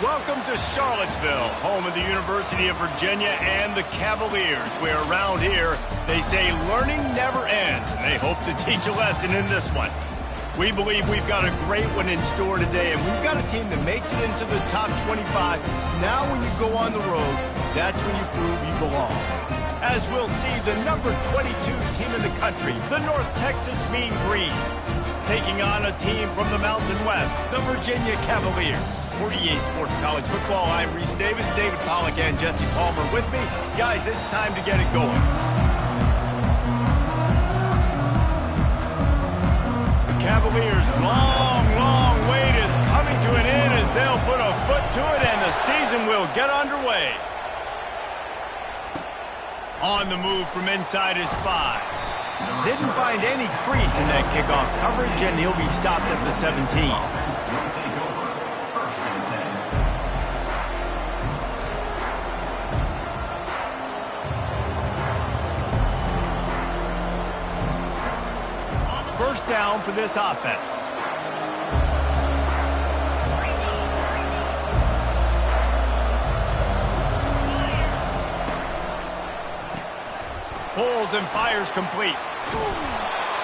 Welcome to Charlottesville, home of the University of Virginia and the Cavaliers, where around here they say learning never ends, and they hope to teach a lesson in this one. We believe we've got a great one in store today, and we've got a team that makes it into the top 25. Now when you go on the road, that's when you prove you belong. As we'll see, the number 22 team in the country, the North Texas Mean Green, taking on a team from the Mountain West, the Virginia Cavaliers. For EA Sports College Football, I'm Reese Davis, David Pollack, and Jesse Palmer with me. Guys, it's time to get it going. The Cavaliers' long wait is coming to an end as they'll put a foot to it, and the season will get underway. On the move from inside is 5. Didn't find any crease in that kickoff coverage, and he'll be stopped at the 17. First down for this offense. Pulls and fires complete.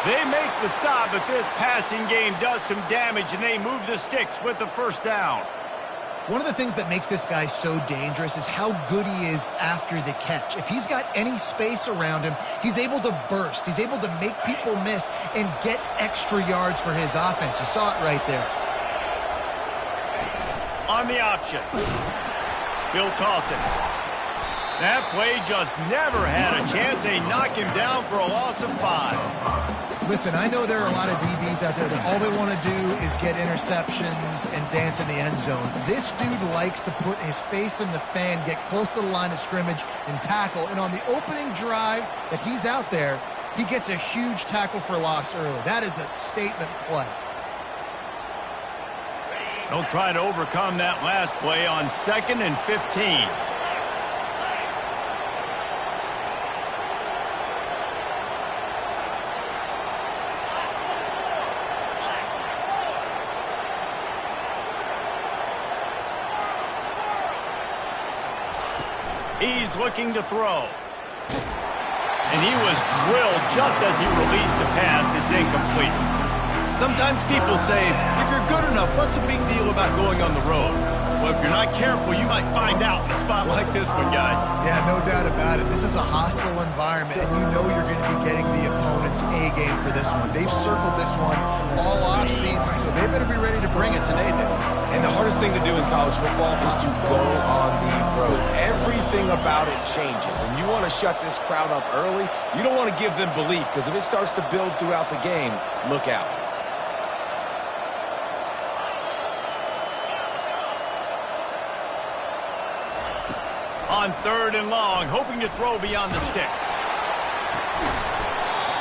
They make the stop, but this passing game does some damage, and they move the sticks with the first down. One of the things that makes this guy so dangerous is how good he is after the catch. If he's got any space around him, he's able to burst. He's able to make people miss and get extra yards for his offense. You saw it right there. On the option, he'll toss it. That play just never had a chance. They knock him down for a loss of 5. Listen, I know there are a lot of DBs out there that all they want to do is get interceptions and dance in the end zone. This dude likes to put his face in the fan, get close to the line of scrimmage, and tackle. And on the opening drive that he's out there, he gets a huge tackle for loss early. That is a statement play. They'll try to overcome that last play on 2nd and 15. He's looking to throw. And he was drilled just as he released the pass. It's incomplete. Sometimes people say, if you're good enough, what's the big deal about going on the road? Well, if you're not careful, you might find out in a spot like this one, guys. Yeah, no doubt about it. This is a hostile environment, and you know you're going to be getting the opponent's A-game for this one. They've circled this one all off-season, so they better be ready to bring it today, Dave. And the hardest thing to do in college football is to go on the road. Everything about it changes, and you want to shut this crowd up early. You don't want to give them belief, because if it starts to build throughout the game, look out. On 3rd and long, hoping to throw beyond the sticks.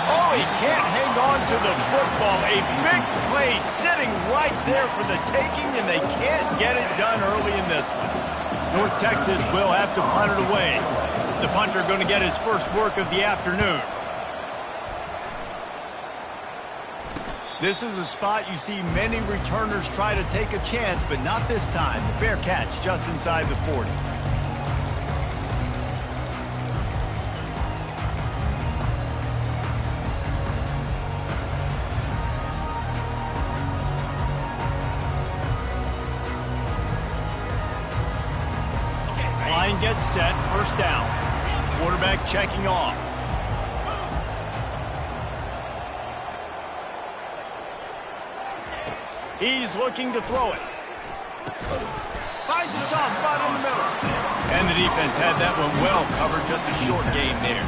Oh, he can't hang on to the football. A big play sitting right there for the taking, and they can't get it done early in this one. North Texas will have to punt it away. The punter going to get his first work of the afternoon. This is a spot you see many returners try to take a chance, but not this time. The fair catch just inside the 40. Line gets set, first down. Quarterback checking off. He's looking to throw it. Finds a soft spot in the middle. And the defense had that one well covered, just a short game there.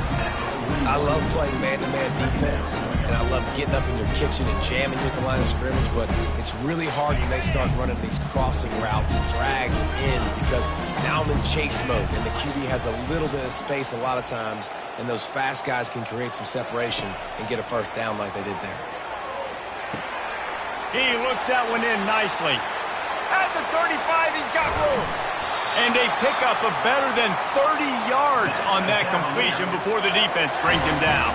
I love playing man-to-man defense, and I love getting up in your kitchen and jamming you at the line of scrimmage, but it's really hard when they start running these crossing routes and drags and ends, because now I'm in chase mode, and the QB has a little bit of space a lot of times, and those fast guys can create some separation and get a first down like they did there. He looks that one in nicely. At the 35, he's got room. And they pick up a better than 30 yards on that completion before the defense brings him down.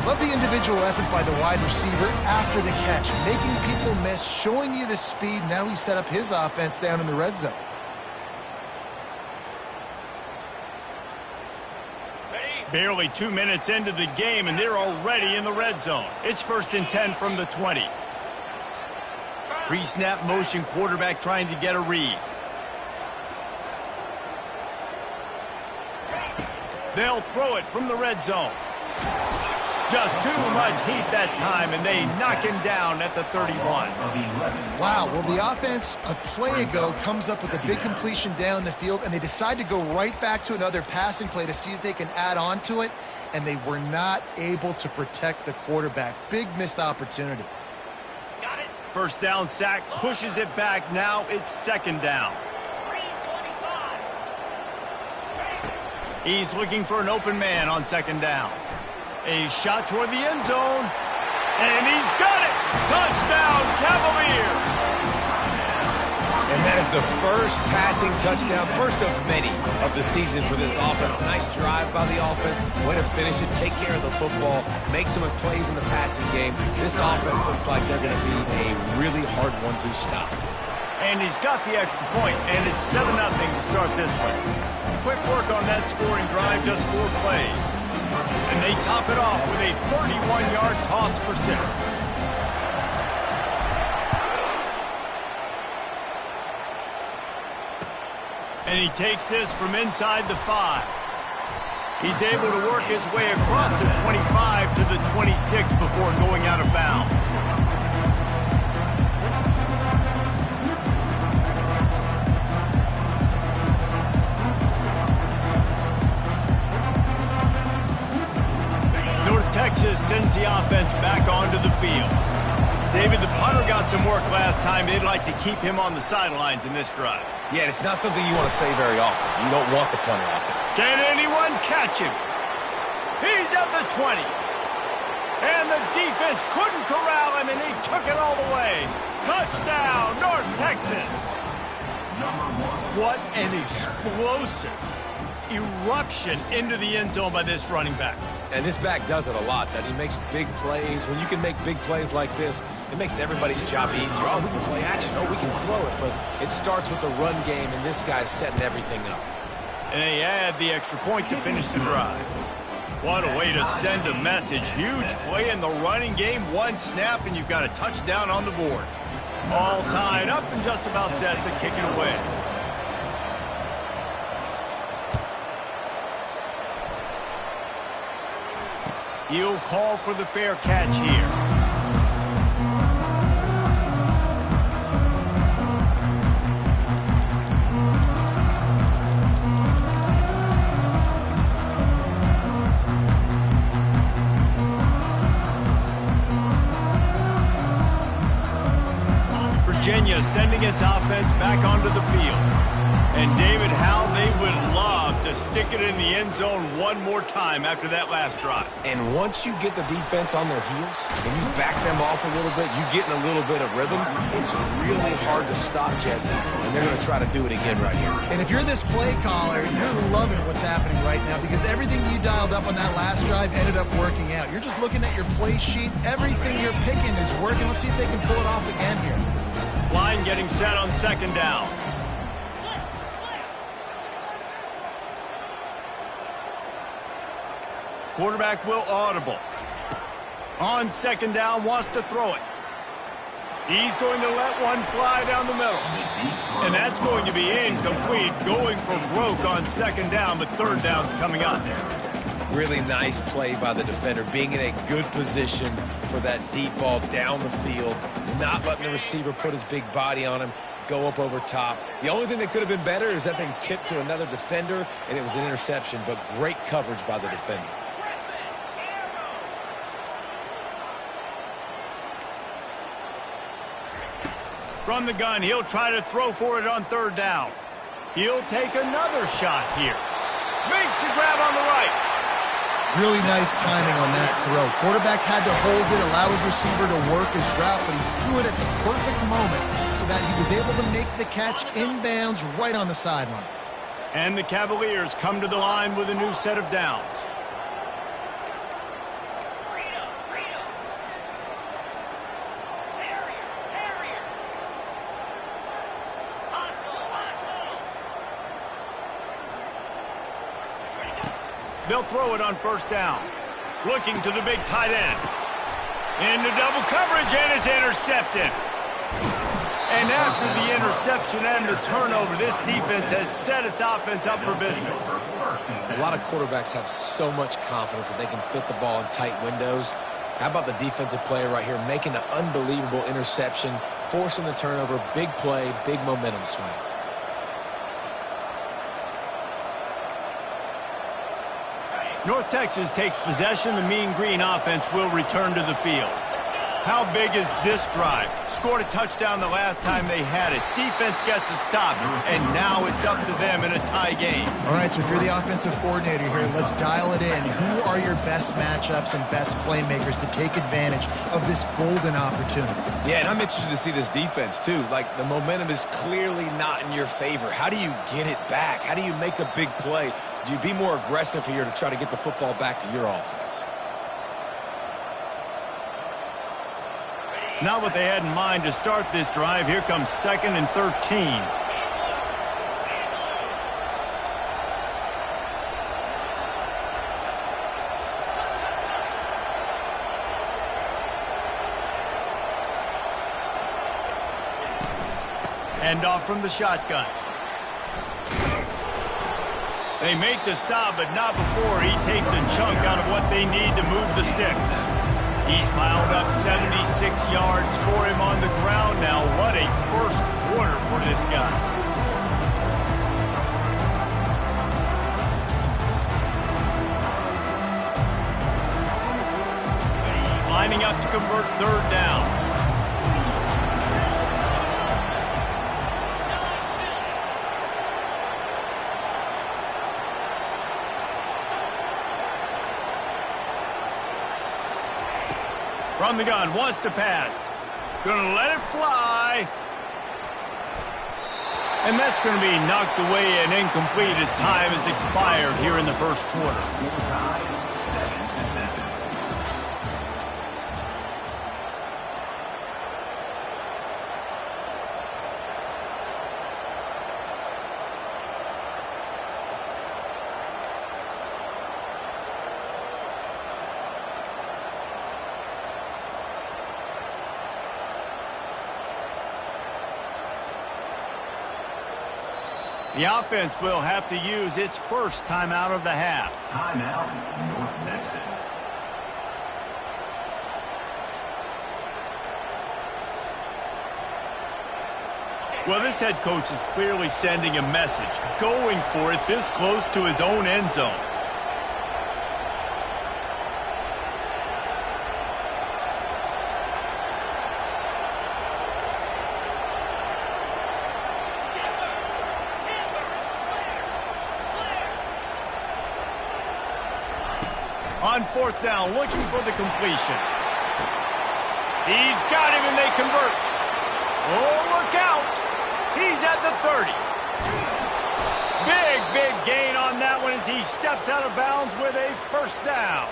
Love the individual effort by the wide receiver after the catch, making people miss, showing you the speed. Now he set up his offense down in the red zone. Barely 2 minutes into the game, and they're already in the red zone. It's 1st and 10 from the 20. Pre-snap motion, quarterback trying to get a read. They'll throw it from the red zone. Just too much heat that time, and they knock him down at the 31. Wow, well, the offense a play ago comes up with a big completion down the field, and they decide to go right back to another passing play to see if they can add on to it, and they were not able to protect the quarterback. Big missed opportunity. First down sack, pushes it back. Now it's 2nd down. He's looking for an open man on 2nd down. A shot toward the end zone, and he's got it! Touchdown, Cavaliers! And that is the first passing touchdown, first of many of the season for this offense. Nice drive by the offense, way to finish it, take care of the football, make some plays in the passing game. This offense looks like they're going to be a really hard one to stop. And he's got the extra point, and it's 7-0 to start this one. Quick work on that scoring drive, just 4 plays. And they top it off with a 31-yard toss for 6. And he takes this from inside the 5. He's able to work his way across the 25 to the 26 before going out of bounds. Texas sends the offense back onto the field. David, the punter got some work last time. They'd like to keep him on the sidelines in this drive. Yeah, it's not something you want to say very often. You don't want the punter out there. Can anyone catch him? He's at the 20. And the defense couldn't corral him, and he took it all the way. Touchdown, North Texas. What an explosive eruption into the end zone by this running back. And this back does it a lot, that he makes big plays. When you can make big plays like this, it makes everybody's job easier. Oh, we can play action. Oh, we can throw it. But it starts with the run game, and this guy's setting everything up. And they add the extra point to finish the drive. What a way to send a message. Huge play in the running game. 1 snap, and you've got a touchdown on the board. All tied up and just about set to kick it away. He'll call for the fair catch here. Virginia sending its offense back onto the field. And David, how they would love to stick it in the end zone one more time after that last drive. And once you get the defense on their heels and you back them off a little bit, you get in a little bit of rhythm, it's really hard to stop, Jesse, and they're going to try to do it again right here. And if you're this play caller, you're loving what's happening right now because everything you dialed up on that last drive ended up working out. You're just looking at your play sheet. Everything you're picking is working. Let's see if they can pull it off again here. Line getting set on 2nd down. Quarterback will audible. On 2nd down, wants to throw it. He's going to let one fly down the middle. And that's going to be incomplete, going for broke on 2nd down, but 3rd down's coming up. Really nice play by the defender, being in a good position for that deep ball down the field, not letting the receiver put his big body on him, go up over top. The only thing that could have been better is that thing tipped to another defender, and it was an interception, but great coverage by the defender. From the gun, he'll try to throw for it on 3rd down. He'll take another shot here. Makes the grab on the right. Really nice timing on that throw. Quarterback had to hold it, allow his receiver to work his route, but he threw it at the perfect moment so that he was able to make the catch inbounds right on the sideline. And the Cavaliers come to the line with a new set of downs. They'll throw it on first down. Looking to the big tight end. Into double coverage, and it's intercepted. And after the interception and the turnover, this defense has set its offense up for business. A lot of quarterbacks have so much confidence that they can fit the ball in tight windows. How about the defensive player right here making an unbelievable interception, forcing the turnover, big play, big momentum swing. North Texas takes possession. The Mean Green offense will return to the field. How big is this drive? Scored a touchdown the last time they had it. Defense gets a stop, and now it's up to them in a tie game. All right, so if you're the offensive coordinator here, let's dial it in. Who are your best matchups and best playmakers to take advantage of this golden opportunity? Yeah, and I'm interested to see this defense, too. Like, the momentum is clearly not in your favor. How do you get it back? How do you make a big play? Do you be more aggressive here to try to get the football back to your offense? Not what they had in mind to start this drive. Here comes 2nd and 13. Hand off from the shotgun. They make the stop, but not before he takes a chunk out of what they need to move the sticks. He's piled up 76 yards for him on the ground now. What a first quarter for this guy. Lining up to convert 3rd down. From the gun, wants to pass. Gonna let it fly. And that's going to be knocked away and incomplete as time has expired here in the first quarter. The offense will have to use its first timeout of the half. Timeout, North Texas. Well, this head coach is clearly sending a message, going for it this close to his own end zone. On 4th down, looking for the completion. He's got him, and they convert. Oh, look out. He's at the 30. Big gain on that one as he steps out of bounds with a first down.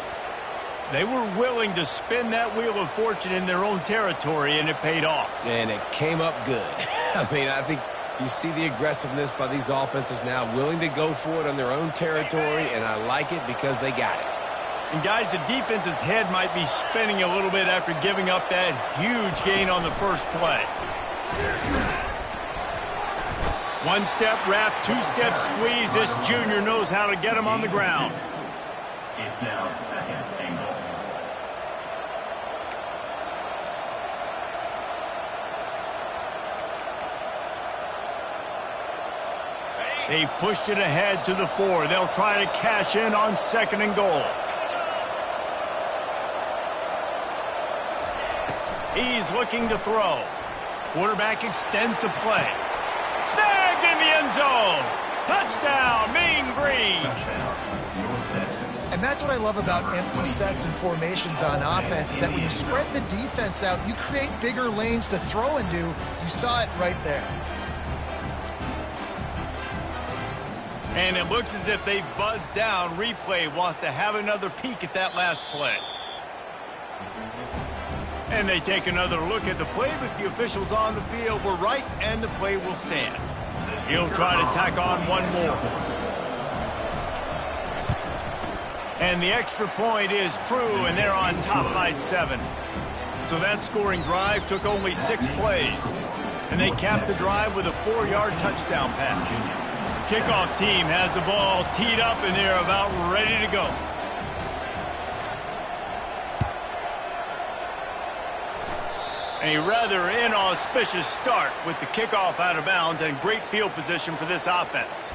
They were willing to spin that wheel of fortune in their own territory, and it paid off. And it came up good. I mean, I think you see the aggressiveness by these offenses now, willing to go for it on their own territory, and I like it because they got it. And, guys, the defense's head might be spinning a little bit after giving up that huge gain on the first play. 1-step wrap, 2-step squeeze. This junior knows how to get him on the ground. It's now 2nd and goal. They've pushed it ahead to the 4. They'll try to cash in on 2nd and goal. He's looking to throw. Quarterback extends the play. Snagged in the end zone. Touchdown, Mean Green. And that's what I love about empty sets and formations on offense, is that when you spread the defense out, you create bigger lanes to throw into. You saw it right there. And it looks as if they've buzzed down. Replay wants to have another peek at that last play. And they take another look at the play, but the officials on the field were right, and the play will stand. He'll try to tack on one more. And the extra point is true, and they're on top by 7. So that scoring drive took only 6 plays. And they capped the drive with a 4-yard touchdown pass. Kickoff team has the ball teed up, and they're about ready to go. A rather inauspicious start with the kickoff out of bounds and great field position for this offense.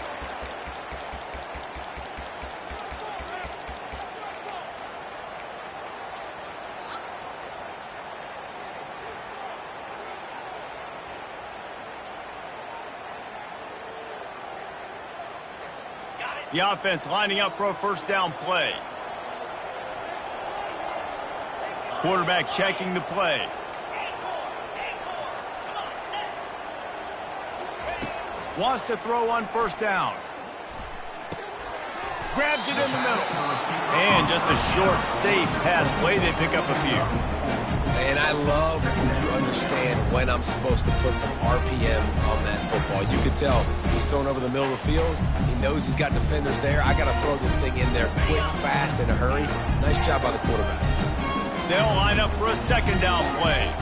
The offense lining up for a first down play. Quarterback checking the play. Wants to throw on first down. Grabs it in the middle. And just a short, safe pass play. They pick up a few. And I love when you understand when I'm supposed to put some RPMs on that football. You can tell he's thrown over the middle of the field. He knows he's got defenders there. I got to throw this thing in there quick, fast, in a hurry. Nice job by the quarterback. They'll line up for a second down play.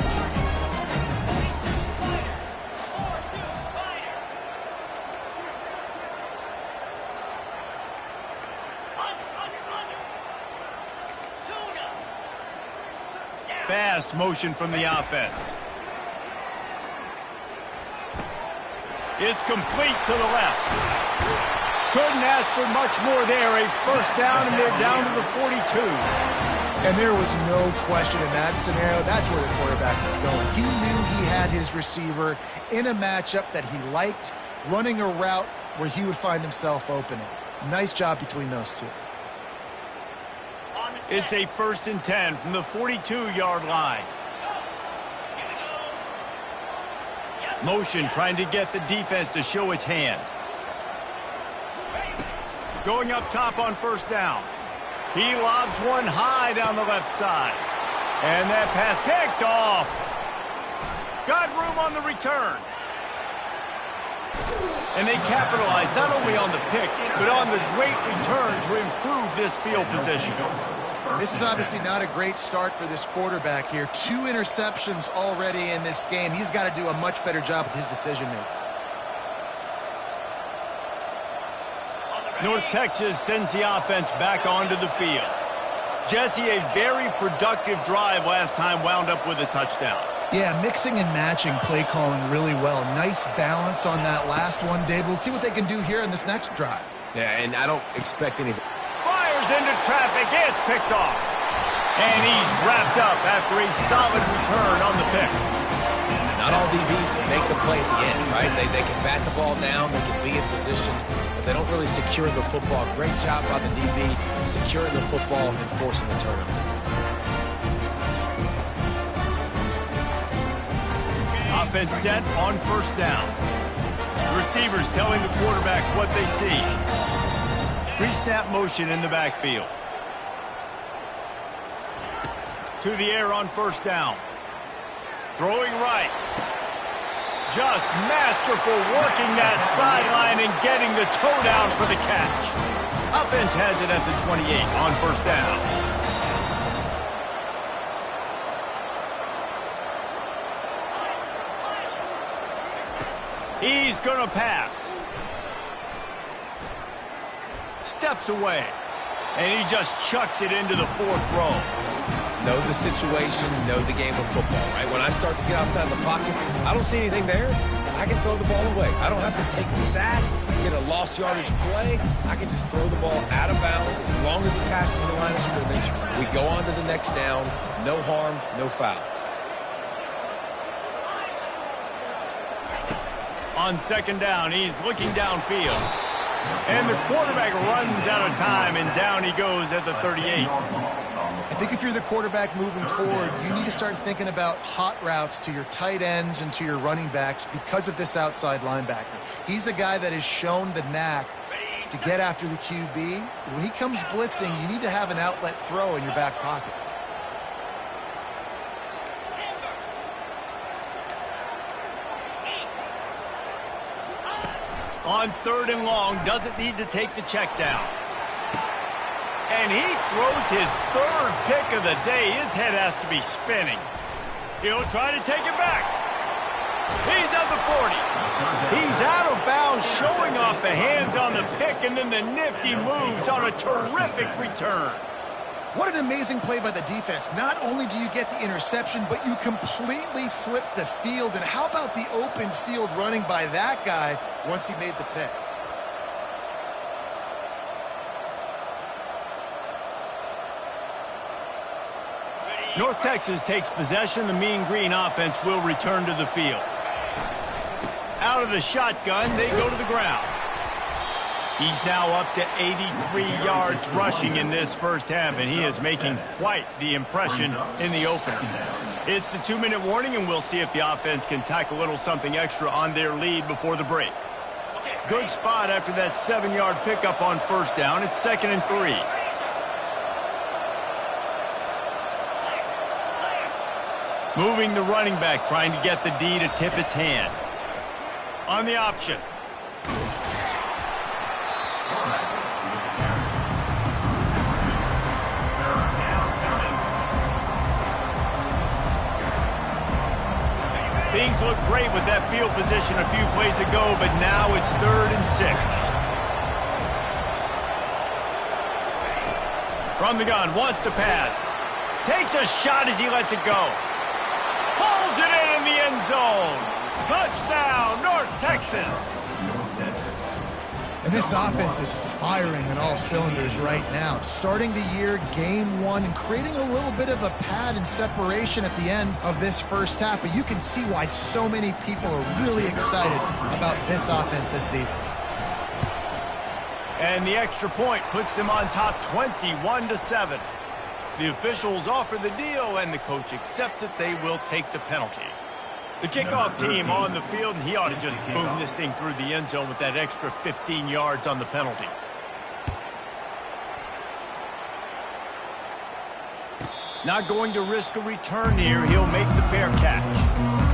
Fast motion from the offense. It's complete to the left. Couldn't ask for much more there. A first down, and they're down to the 42. And there was no question in that scenario. That's where the quarterback was going. He knew he had his receiver in a matchup that he liked, running a route where he would find himself opening. Nice job between those two. It's a 1st and 10 from the 42-yard line. Motion trying to get the defense to show its hand. Going up top on first down. He lobs one high down the left side. And that pass picked off. Got room on the return. And they capitalized not only on the pick, but on the great return to improve this field position. This is obviously not a great start for this quarterback here. 2 interceptions already in this game. He's got to do a much better job with his decision-making. North Texas sends the offense back onto the field. Jesse, a very productive drive last time, wound up with a touchdown. Yeah, mixing and matching play calling really well. Nice balance on that last one, Dave. Let's see what they can do here in this next drive. Yeah, and I don't expect anything. Fires into traffic. It's picked off. And he's wrapped up after a solid return on the pick. Not all DBs make the play at the end, right? They can bat the ball down, they can be in position, but they don't really secure the football. Great job by the DB securing the football and forcing the turnover. Offense set on first down. Receivers telling the quarterback what they see. Pre-snap motion in the backfield. To the air on first down. Throwing right. Just masterful working that sideline and getting the toe down for the catch. Offense has it at the 28 on first down. He's going to pass. Steps away. And he just chucks it into the 4th row. Know the situation, know the game of football, right? When I start to get outside the pocket, I don't see anything there. I can throw the ball away. I don't have to take a sack, get a lost yardage play. I can just throw the ball out of bounds as long as it passes the line of scrimmage. We go on to the next down. No harm, no foul. On second down, he's looking downfield. And the quarterback runs out of time, and down he goes at the 38. I think if you're the quarterback moving forward, you need to start thinking about hot routes to your tight ends and to your running backs because of this outside linebacker. He's a guy that has shown the knack to get after the QB. When he comes blitzing, you need to have an outlet throw in your back pocket. On 3rd and long, doesn't need to take the check down. And he throws his third pick of the day. His head has to be spinning. He'll try to take it back. He's at the 40. He's out of bounds, showing off the hands on the pick, and then the nifty moves on a terrific return. What an amazing play by the defense. Not only do you get the interception, but you completely flip the field. And how about the open field running by that guy once he made the pick? North Texas takes possession. The Mean Green offense will return to the field. Out of the shotgun, they go to the ground. He's now up to 83 yards rushing in this first half, and he is making quite the impression in the opener. It's the 2-minute warning, and we'll see if the offense can tack a little something extra on their lead before the break. Good spot after that 7-yard pickup on first down. It's 2nd and 3. Moving the running back, trying to get the D to tip its hand. On the option. Things look great with that field position a few plays ago, but now it's 3rd and 6. From the gun, wants to pass. Takes a shot as he lets it go. Pulls it in the end zone. Touchdown, North Texas. And this offense is firing on all cylinders right now. Starting the year, game 1, and creating a little bit of a pad and separation at the end of this first half. But you can see why so many people are really excited about this offense this season. And the extra point puts them on top 21-7. The officials offer the deal, and the coach accepts it. They will take the penalty. The kickoff team on the field, and he ought to just boom this thing through the end zone with that extra 15 yards on the penalty. Not going to risk a return here. He'll make the fair catch.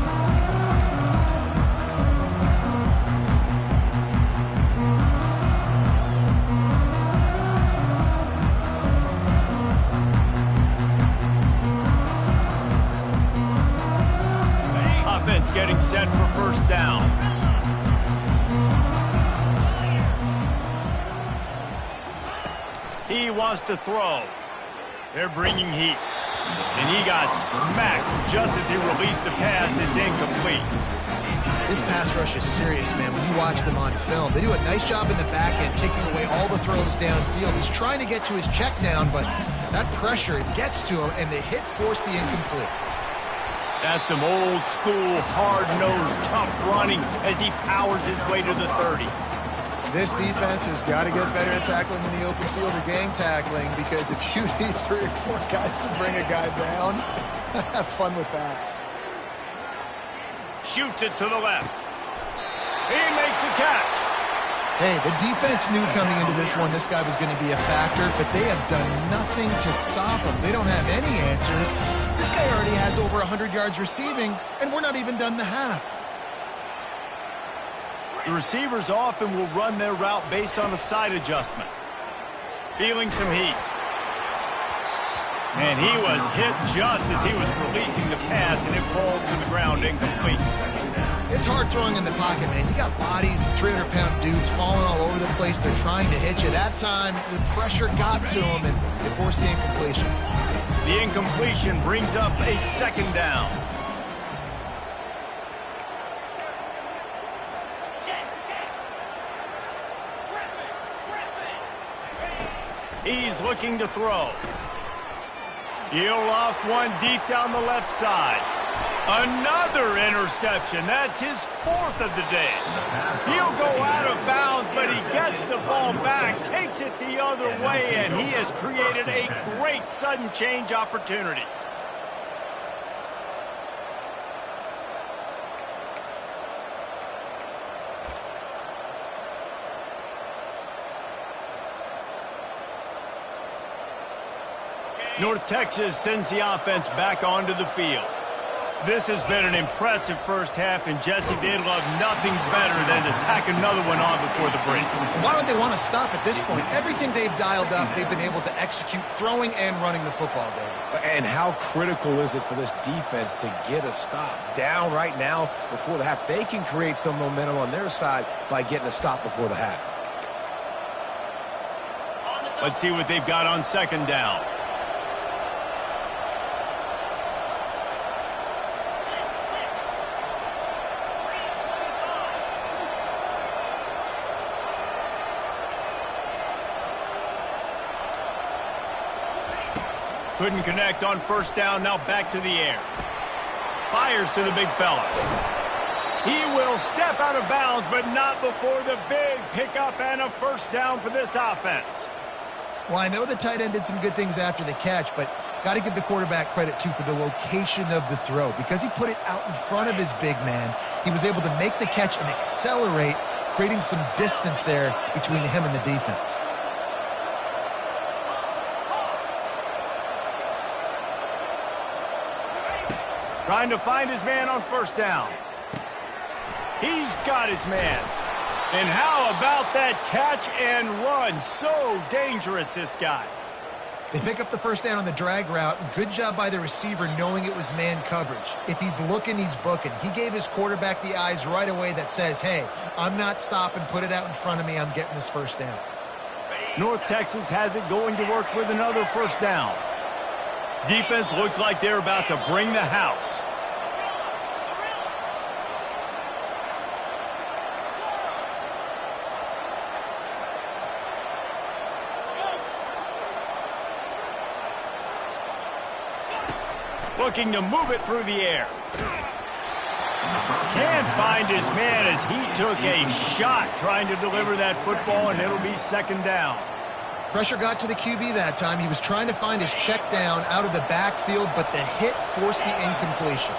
Getting set for first down. He wants to throw. They're bringing heat. And he got smacked just as he released the pass. It's incomplete. This pass rush is serious, man. When you watch them on film, they do a nice job in the back end, taking away all the throws downfield. He's trying to get to his check down, but that pressure, it gets to him, and the hit forced the incomplete. That's some old-school, hard-nosed, tough running as he powers his way to the 30. This defense has got to get better at tackling in the open field or gang tackling, because if you need 3 or 4 guys to bring a guy down, have fun with that. Shoots it to the left. He makes the catch. Hey, the defense knew coming into this one this guy was going to be a factor, but they have done nothing to stop him. They don't have any answers. This guy already has over 100 yards receiving, and we're not even done the half. The receivers often will run their route based on a side adjustment. Feeling some heat. And he was hit just as he was releasing the pass, and it falls to the ground incomplete. It's hard throwing in the pocket, man. You got bodies, 300-pound dudes falling all over the place. They're trying to hit you. That time, the pressure got to him, and it forced the incompletion. The incompletion brings up a 2nd down. He's looking to throw. He'll loft one deep down the left side. Another interception. That's his 4th of the day. He'll go out of bounds, but he gets the ball back, takes it the other way, and he has created a great sudden change opportunity. North Texas sends the offense back onto the field. This has been an impressive first half, and Jesse, they'd love nothing better than to tack another one on before the break. Why would they want to stop at this point? Everything they've dialed up, they've been able to execute throwing and running the football, David. And how critical is it for this defense to get a stop? Down right now before the half. They can create some momentum on their side by getting a stop before the half. Let's see what they've got on second down. Couldn't connect on first down, now back to the air. Fires to the big fella. He will step out of bounds, but not before the big pickup and a first down for this offense. Well, I know the tight end did some good things after the catch, but got to give the quarterback credit, too, for the location of the throw. Because he put it out in front of his big man, he was able to make the catch and accelerate, creating some distance there between him and the defense. Trying to find his man on first down. He's got his man. And how about that catch and run? So dangerous, this guy. They pick up the first down on the drag route. Good job by the receiver knowing it was man coverage. If he's looking, he's booking. He gave his quarterback the eyes right away that says, hey, I'm not stopping. Put it out in front of me. I'm getting this first down. North Texas has it going to work with another first down. Defense looks like they're about to bring the house. Looking to move it through the air. Can't find his man as he took a shot trying to deliver that football, and it'll be second down. Pressure got to the QB that time. He was trying to find his check down out of the backfield, but the hit forced the incompletion.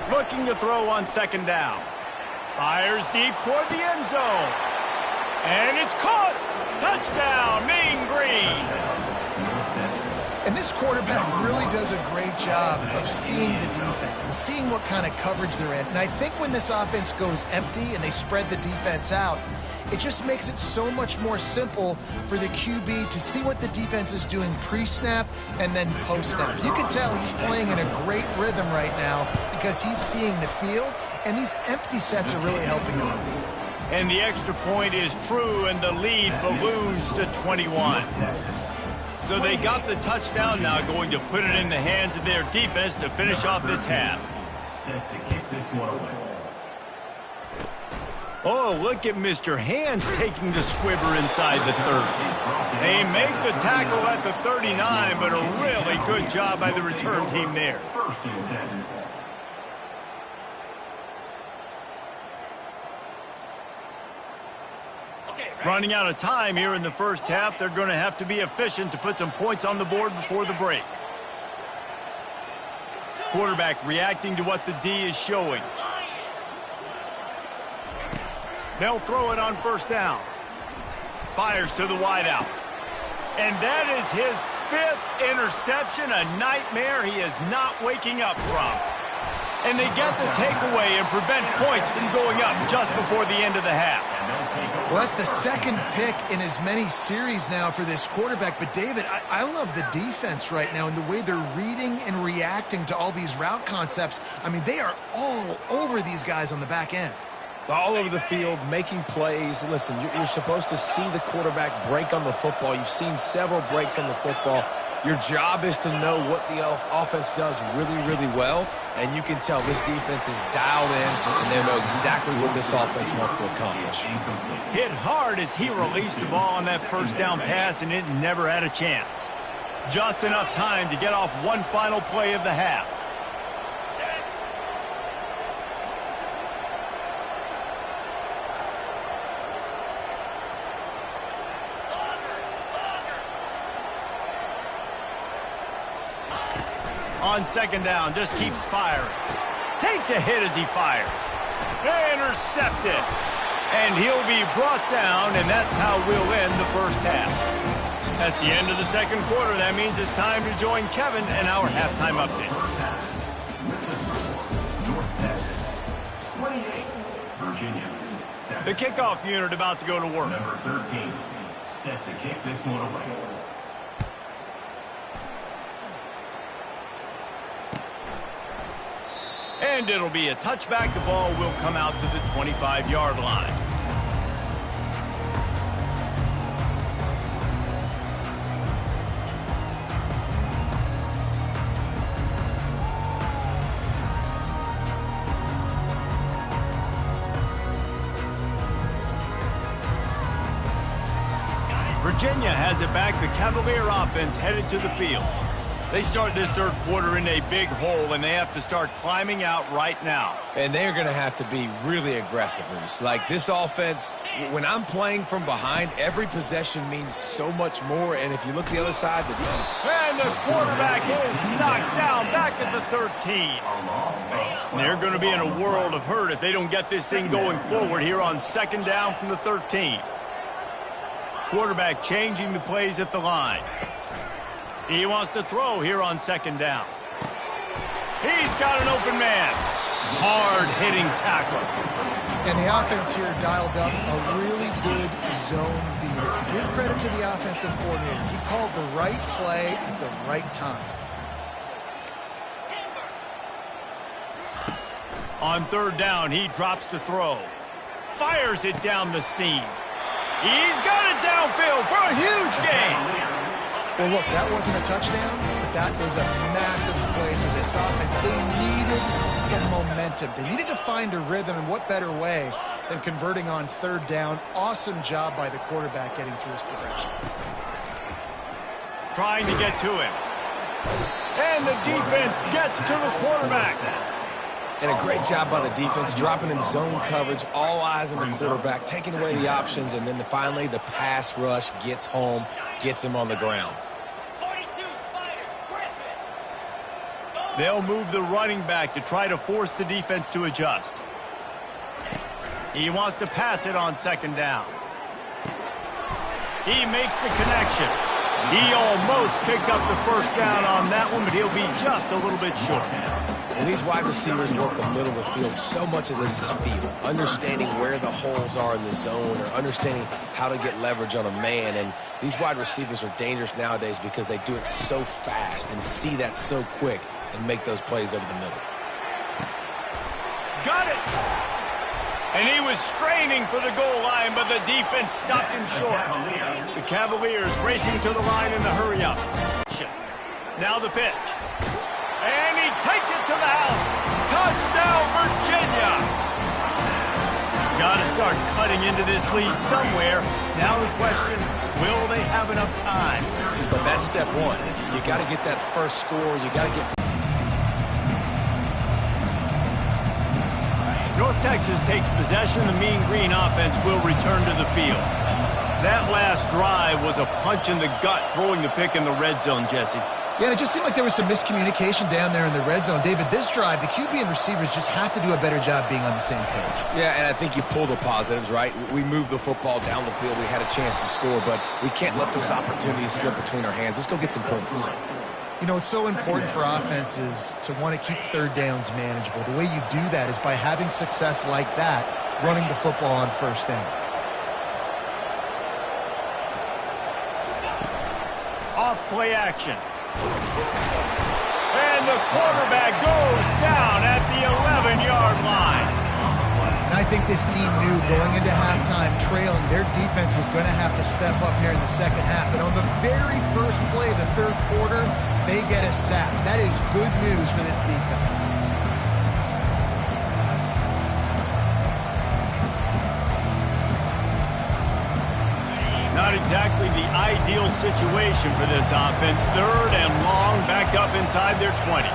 Looking to throw on second down. Fires deep toward the end zone. And it's caught. Touchdown, Mean Green. And this quarterback really does a great job of seeing the defense and seeing what kind of coverage they're in. And I think when this offense goes empty and they spread the defense out, it just makes it so much more simple for the QB to see what the defense is doing pre-snap and then post-snap. You can tell he's playing in a great rhythm right now because he's seeing the field, and these empty sets are really helping him. And the extra point is true, and the lead balloons to 21. So they got the touchdown now, going to put it in the hands of their defense to finish off this half. Set to kick this one away. Oh, look at Mr. Hands taking the squibber inside the 30. They make the tackle at the 39, but a really good job by the return team there. First and 10. Running out of time here in the first half, they're going to have to be efficient to put some points on the board before the break. Quarterback reacting to what the D is showing. They'll throw it on first down. Fires to the wideout. And that is his 5th interception, a nightmare he is not waking up from. And they get the takeaway and prevent points from going up just before the end of the half. Well, that's the second pick in as many series now for this quarterback. But, David, I love the defense right now and the way they're reading and reacting to all these route concepts. I mean, they are all over these guys on the back end. All over the field, making plays. Listen, you're supposed to see the quarterback break on the football. You've seen several breaks on the football. Your job is to know what the offense does really, really well, and you can tell this defense is dialed in, and they know exactly what this offense wants to accomplish. Hit hard as he released the ball on that first down pass, and it never had a chance. Just enough time to get off one final play of the half. On second down, just keeps firing. Takes a hit as he fires. Intercepted. And he'll be brought down, and that's how we'll end the first half. That's the end of the second quarter. That means it's time to join Kevin and our halftime update. North Texas, 28. Virginia, 7. The kickoff unit about to go to work. Number 13, set to kick this one away. And it'll be a touchback. The ball will come out to the 25-yard line. Virginia has it back. The Cavalier offense headed to the field. They start this third quarter in a big hole, and they have to start climbing out right now. And they're going to have to be really aggressive, Reese. Like, this offense, when I'm playing from behind, every possession means so much more. And if you look the other side, and the quarterback is knocked down back at the 13. They're going to be in a world of hurt if they don't get this thing going forward here on second down from the 13. Quarterback changing the plays at the line. He wants to throw here on second down. He's got an open man. Hard-hitting tackle. And the offense here dialed up a really good zone beater. Give credit to the offensive coordinator. He called the right play at the right time. On third down, he drops to throw. Fires it down the seam. He's got it downfield for a huge gain. Well, look, that wasn't a touchdown, but that was a massive play for this offense. They needed some momentum. They needed to find a rhythm, and what better way than converting on third down. Awesome job by the quarterback getting through his progression. Trying to get to him. And the defense gets to the quarterback. and a great job by the defense, dropping in zone coverage, all eyes on the quarterback, taking away the options, and then finally the pass rush gets home, gets him on the ground. They'll move the running back to try to force the defense to adjust. He wants to pass it on second down. He makes the connection. He almost picked up the first down on that one, but he'll be just a little bit short. When these wide receivers work the middle of the field, so much of this is feel. Understanding where the holes are in the zone, or understanding how to get leverage on a man. And these wide receivers are dangerous nowadays because they do it so fast and see that so quick and make those plays over the middle. Got it! And he was straining for the goal line, but the defense stopped him short. The Cavaliers racing to the line in the hurry-up. Now the pitch. And he takes it to the house. Touchdown, Virginia! Got to start cutting into this lead somewhere. Now the question, will they have enough time? But that's step one. You got to get that first score. You got to get... North Texas takes possession. The Mean Green offense will return to the field. That last drive was a punch in the gut, throwing the pick in the red zone, Jesse. Yeah, and it just seemed like there was some miscommunication down there in the red zone. David, this drive, the QB and receivers just have to do a better job being on the same page. Yeah, and I think you pull the positives, right? We moved the football down the field. We had a chance to score, but we can't let those opportunities slip between our hands. Let's go get some points. You know, it's so important for offenses to want to keep third downs manageable. The way you do that is by having success like that, running the football on first down. Off play action. And the quarterback goes down at the 11-yard line. And I think this team knew going into halftime trailing, their defense was going to have to step up here in the second half. And on the very first play of the third quarter, they get a sack. That is good news for this defense. Not exactly the ideal situation for this offense. Third and long, back up inside their 20.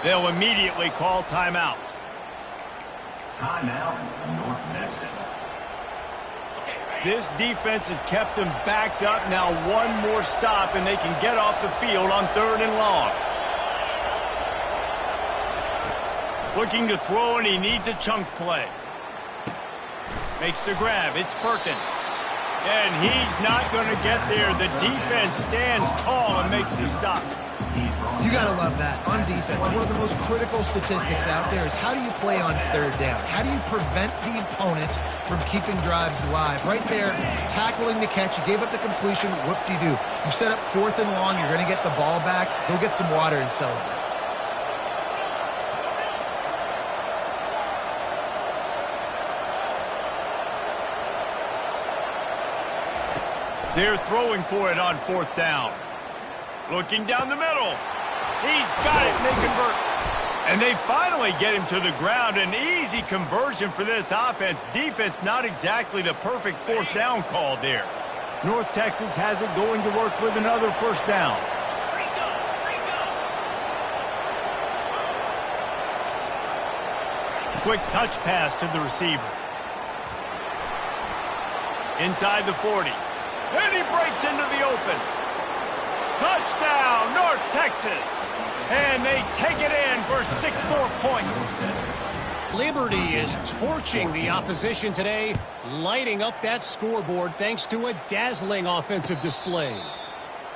They'll immediately call timeout. Timeout, North Texas. This defense has kept them backed up. Now one more stop, and they can get off the field on 3rd and long. Looking to throw, and he needs a chunk play. Makes the grab. It's Perkins. And he's not going to get there. The defense stands tall and makes the stop. You got to love that. On defense, one of the most critical statistics out there is how do you play on 3rd down? How do you prevent the opponent from keeping drives alive? Right there, tackling the catch. You gave up the completion. Whoop-de-doo. You set up 4th and long. You're going to get the ball back. Go get some water and celebrate. They're throwing for it on 4th down. Looking down the middle. He's got it, and they convert. And they finally get him to the ground. An easy conversion for this offense. Defense not exactly the perfect 4th down call there. North Texas has it going to work with another 1st down. Quick touch pass to the receiver. Inside the 40. And he breaks into the open. Touchdown, North Texas. And they take it in for 6 more points. Liberty is torching the opposition today, lighting up that scoreboard thanks to a dazzling offensive display.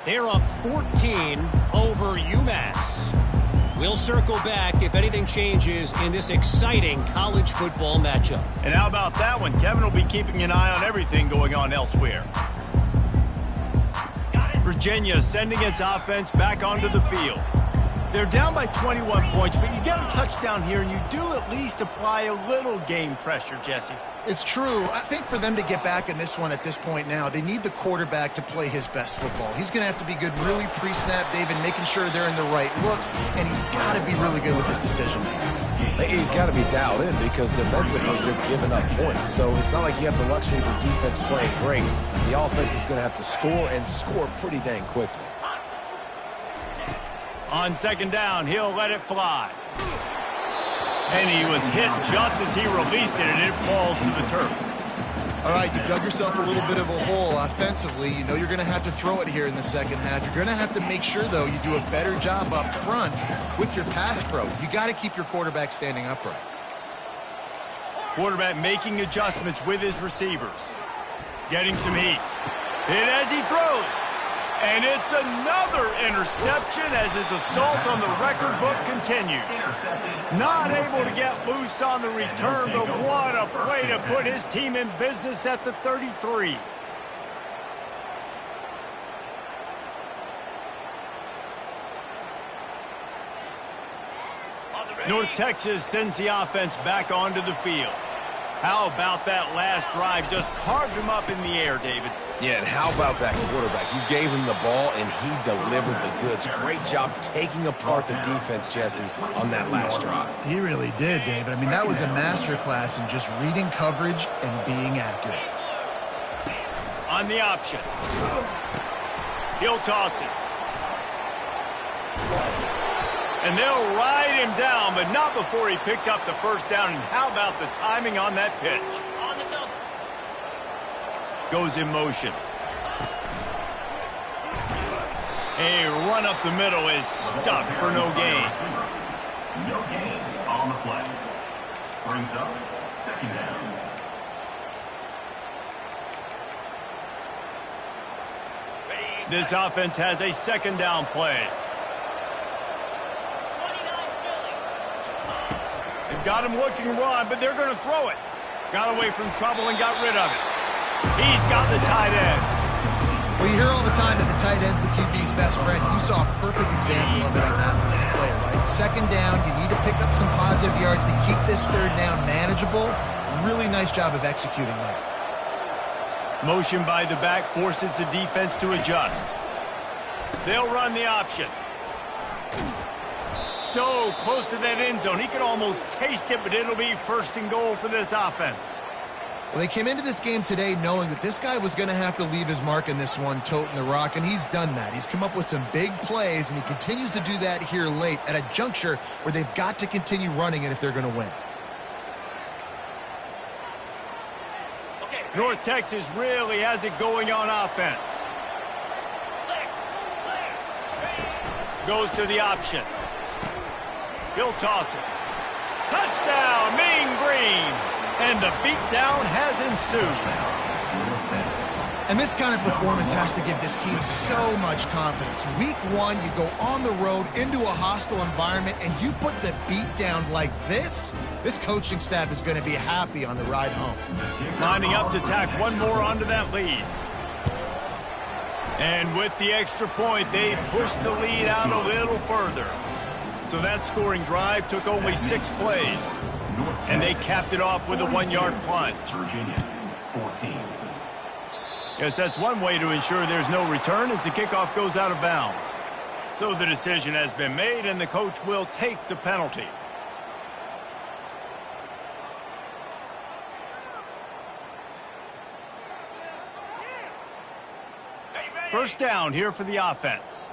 They're up 14 over UMass. We'll circle back if anything changes in this exciting college football matchup. And how about that one? Kevin will be keeping an eye on everything going on elsewhere. Virginia sending its offense back onto the field. They're down by 21 points, but you get a touchdown here, and you do at least apply a little game pressure, Jesse. It's true. I think for them to get back in this one at this point now, they need the quarterback to play his best football. He's going to have to be good really pre-snap, David, making sure they're in the right looks, and he's got to be really good with his decision. He's got to be dialed in because defensively you're giving up points. So it's not like you have the luxury of the defense playing great. The offense is going to have to score and score pretty dang quickly. On 2nd down, he'll let it fly. And he was hit just as he released it, and it falls to the turf. All right, you dug yourself a little bit of a hole offensively. You know you're going to have to throw it here in the 2nd half. You're going to have to make sure, though, you do a better job up front with your pass pro. You got to keep your quarterback standing upright. Quarterback making adjustments with his receivers. Getting some heat. Hit as he throws. And it's another interception as his assault on the record book continues. Not able to get loose on the return, but what a play to put his team in business at the 33. North Texas sends the offense back onto the field. How about that last drive? Just carved him up in the air, David. Yeah, and how about that quarterback? You gave him the ball, and he delivered the goods. Great job taking apart the defense, Jesse, on that last drive. He really did, David. I mean, that was a masterclass in just reading coverage and being accurate. On the option. He'll toss it. And they'll ride him down, but not before he picks up the 1st down. And how about the timing on that pitch? Goes in motion. A run up the middle is stuck for no gain. No gain on the play. Brings up 2nd down. This offense has a 2nd down play. They've got him looking run, but they're going to throw it. Got away from trouble and got rid of it. He's got the tight end. Well, you hear all the time that the tight end's the QB's best friend. You saw a perfect example of it on that last play, right? 2nd down, you need to pick up some positive yards to keep this 3rd down manageable. Really nice job of executing that. Motion by the back forces the defense to adjust. They'll run the option. So close to that end zone. He could almost taste it, but it'll be 1st and goal for this offense. Well, they came into this game today knowing that this guy was going to have to leave his mark in this one, toting the rock, and he's done that. He's come up with some big plays, and he continues to do that here late at a juncture where they've got to continue running it if they're going to win. North Texas really has it going on offense. Goes to the option. He'll toss it. Touchdown, Mean Green! And the beatdown has ensued. And this kind of performance has to give this team so much confidence. Week one, you go on the road into a hostile environment, and you put the beat down like this. This coaching staff is going to be happy on the ride home. Lining up to tack one more onto that lead. And with the extra point, they pushed the lead out a little further. So that scoring drive took only 6 plays. And they capped it off with a 1-yard plunge. Virginia, 14. Yes, that's one way to ensure there's no return as the kickoff goes out of bounds. So the decision has been made, and the coach will take the penalty. First down here for the offense.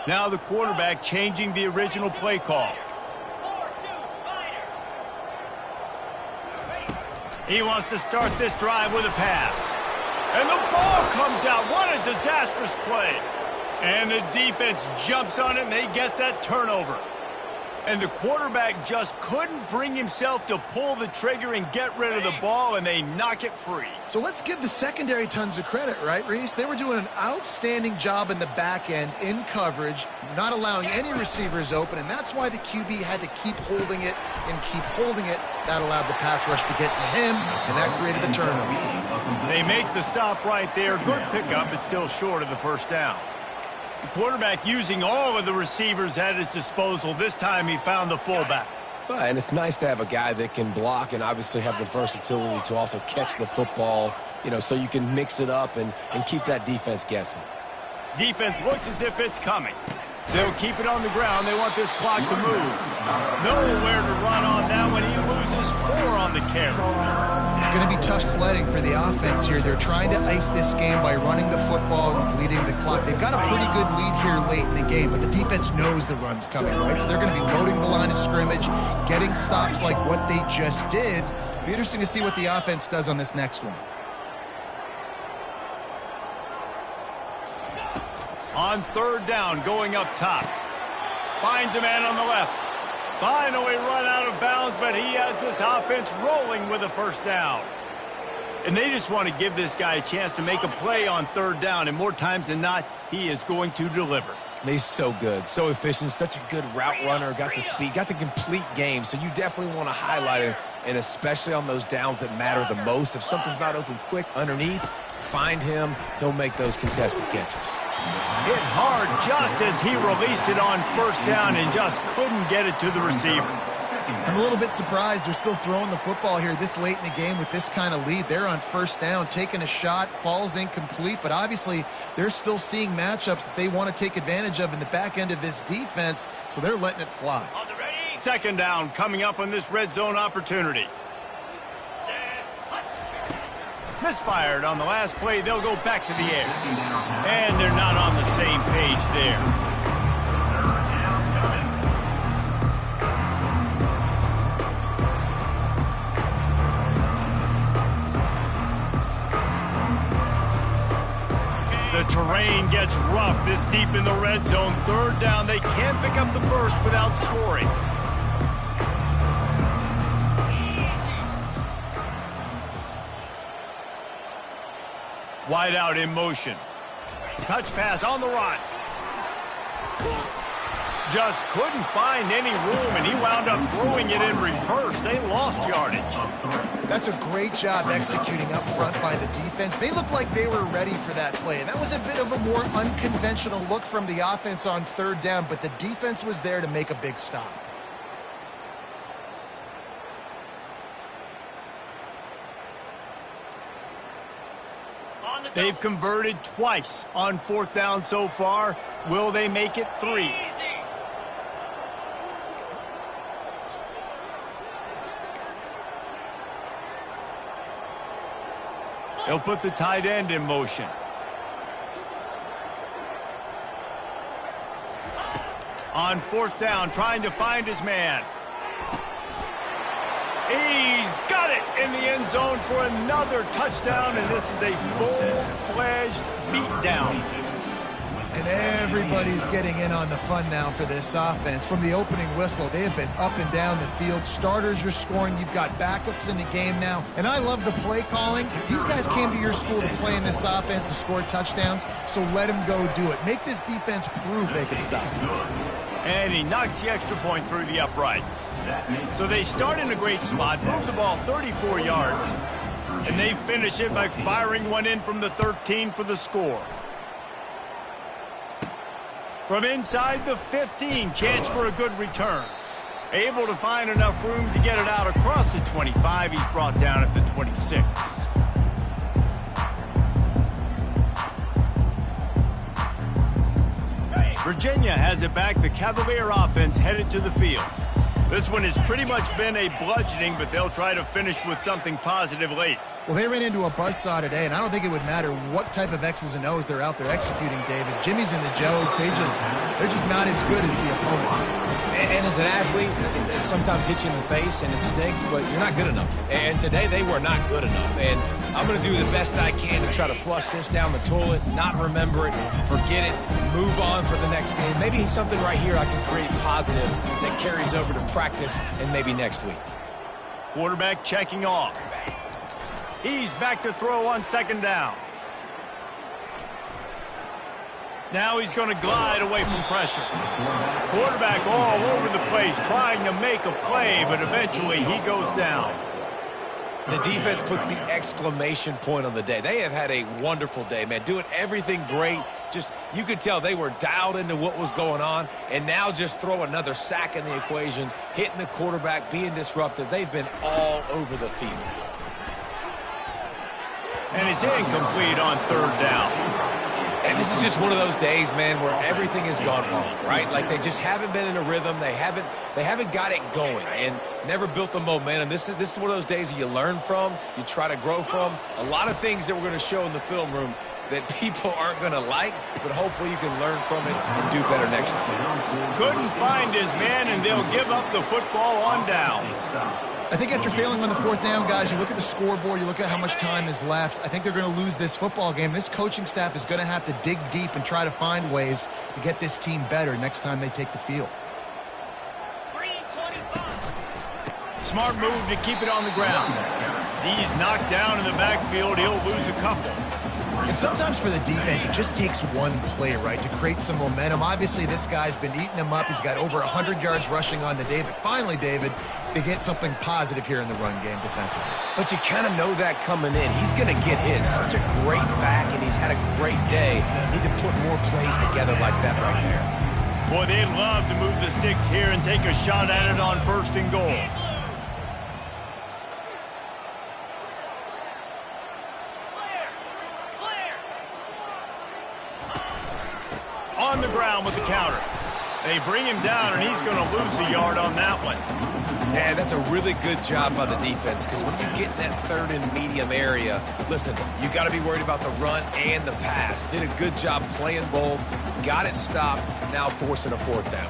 Now the quarterback changing the original play call. He wants to start this drive with a pass. And the ball comes out. What a disastrous play. And the defense jumps on it, and they get that turnover. And the quarterback just couldn't bring himself to pull the trigger and get rid of the ball, and they knock it free. So let's give the secondary tons of credit, right, Reese? They were doing an outstanding job in the back end, in coverage, not allowing any receivers open, and that's why the QB had to keep holding it and keep holding it. That allowed the pass rush to get to him, and that created the turnover. They make the stop right there. Good pickup, but still short of the first down. The quarterback using all of the receivers at his disposal. This time he found the fullback. And it's nice to have a guy that can block and obviously have the versatility to also catch the football, so you can mix it up and keep that defense guessing. Defense looks as if it's coming. They'll keep it on the ground. They want this clock to move. Nowhere to run on that one. He loses 4 on the carry. It's going to be tough sledding for the offense here. They're trying to ice this game by running the football and bleeding the clock. They've got a pretty good lead here late in the game, but the defense knows the run's coming, right? So they're going to be loading the line of scrimmage, getting stops like what they just did. It'll be interesting to see what the offense does on this next one. On third down, going up top. Finds a man on the left. Finally run out of bounds, but he has this offense rolling with a first down. And they just want to give this guy a chance to make a play on third down, and more times than not, he is going to deliver. He's so good, so efficient, such a good route runner, got the speed, got the complete game, so you definitely want to highlight him, and especially on those downs that matter the most. If something's not open quick underneath, find him, he'll make those contested catches. Hit hard just as he released it on first down and just couldn't get it to the receiver. I'm a little bit surprised they're still throwing the football here this late in the game with this kind of lead. They're on first down, taking a shot, falls incomplete, but obviously they're still seeing matchups that they want to take advantage of in the back end of this defense, so they're letting it fly. Second down coming up on this red zone opportunity. Misfired on the last play. They'll go back to the air. And they're not on the same page there. The terrain gets rough this deep in the red zone. Third down. They can't pick up the first without scoring. Wide out in motion. Touch pass on the run. Just couldn't find any room, and he wound up throwing it in reverse. They lost yardage. That's a great job executing up front by the defense. They looked like they were ready for that play, and that was a bit of a more unconventional look from the offense on third down, but the defense was there to make a big stop. They've converted twice on fourth down so far. Will they make it 3? He'll put the tight end in motion. On 4th down, trying to find his man. He's got it in the end zone for another touchdown, and this is a full-fledged beatdown. And everybody's getting in on the fun now for this offense. From the opening whistle, they have been up and down the field. Starters are scoring. You've got backups in the game now. And I love the play calling. These guys came to your school to play in this offense to score touchdowns, so let them go do it. Make this defense prove they can stop. And he knocks the extra point through the uprights. So they start in a great spot, move the ball 34 yards, and they finish it by firing one in from the 13 for the score. From inside the 15, chance for a good return. Able to find enough room to get it out across the 25. He's brought down at the 26. Virginia has it back. The Cavalier offense headed to the field. This one has pretty much been a bludgeoning, but they'll try to finish with something positive late. Well, they ran into a buzzsaw today, and I don't think it would matter what type of X's and O's they're out there executing, David. Jimmy's and the Joes, they're just not as good as the opponent. And as an athlete, it sometimes hits you in the face and it stings, but you're not good enough. And today they were not good enough. And I'm going to do the best I can to try to flush this down the toilet, not remember it, forget it, move on for the next game. Maybe something right here I can create positive that carries over to practice and maybe next week. Quarterback checking off. He's back to throw on 2nd down. Now he's going to glide away from pressure. Quarterback all over the place trying to make a play, but eventually he goes down. The defense puts the exclamation point on the day. They have had a wonderful day, man, doing everything great. Just, you could tell they were dialed into what was going on, and now just throw another sack in the equation, hitting the quarterback, being disruptive. They've been all over the field. And it's incomplete on 3rd down. And this is just one of those days, man, where everything has gone wrong, right? Like they just haven't been in a rhythm. They haven't got it going and never built the momentum. This is one of those days that you learn from, you try to grow from. A lot of things that we're going to show in the film room that people aren't going to like, but hopefully you can learn from it and do better next time. Couldn't find his man, and they'll give up the football on downs. I think after failing on the 4th down, guys, you look at the scoreboard, you look at how much time is left. I think they're going to lose this football game. This coaching staff is going to have to dig deep and try to find ways to get this team better next time they take the field. Smart move to keep it on the ground. He's knocked down in the backfield. He'll lose a couple. And sometimes for the defense, it just takes one play, right, to create some momentum. Obviously, this guy's been eating him up. He's got over 100 yards rushing on the day. But finally, David, they get something positive here in the run game defensively. But you kind of know that coming in. He's going to get his. Such a great back, and he's had a great day. Need to put more plays together like that right there. Boy, they'd love to move the sticks here and take a shot at it on 1st and goal. On the ground with the counter. They bring him down, and he's going to lose a yard on that one. And that's a really good job by the defense, because when you get in that 3rd and medium area, listen, you got to be worried about the run and the pass. Did a good job playing both, got it stopped, now forcing a 4th down.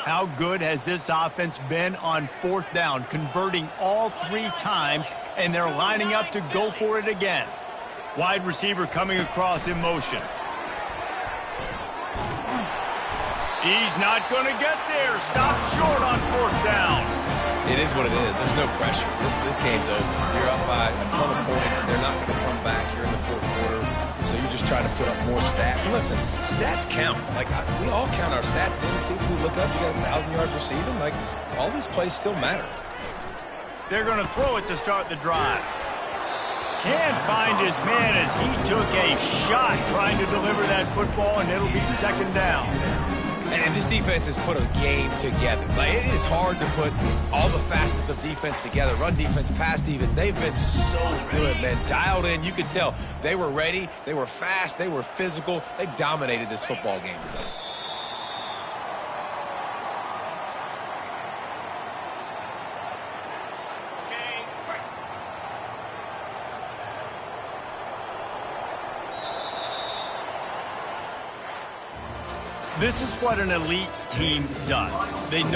How good has this offense been on 4th down, converting all 3 times, and they're lining up to go for it again. Wide receiver coming across in motion. He's not going to get there. Stopped short on 4th down. It is what it is. There's no pressure. This game's over. You're up by a ton of points. They're not going to come back here in the 4th quarter. So you're just trying to put up more stats. And listen, stats count. Like, we all count our stats. In the season, we look up, you got 1,000 yards receiving. Like, all these plays still matter. They're going to throw it to start the drive. Can't find his man as he took a shot trying to deliver that football, and it'll be 2nd down. And this defense has put a game together. Like, it is hard to put all the facets of defense together. Run defense, pass defense. They've been so good, man. Dialed in. You could tell they were ready. They were fast. They were physical. They dominated this football game today. This is what an elite team does. They know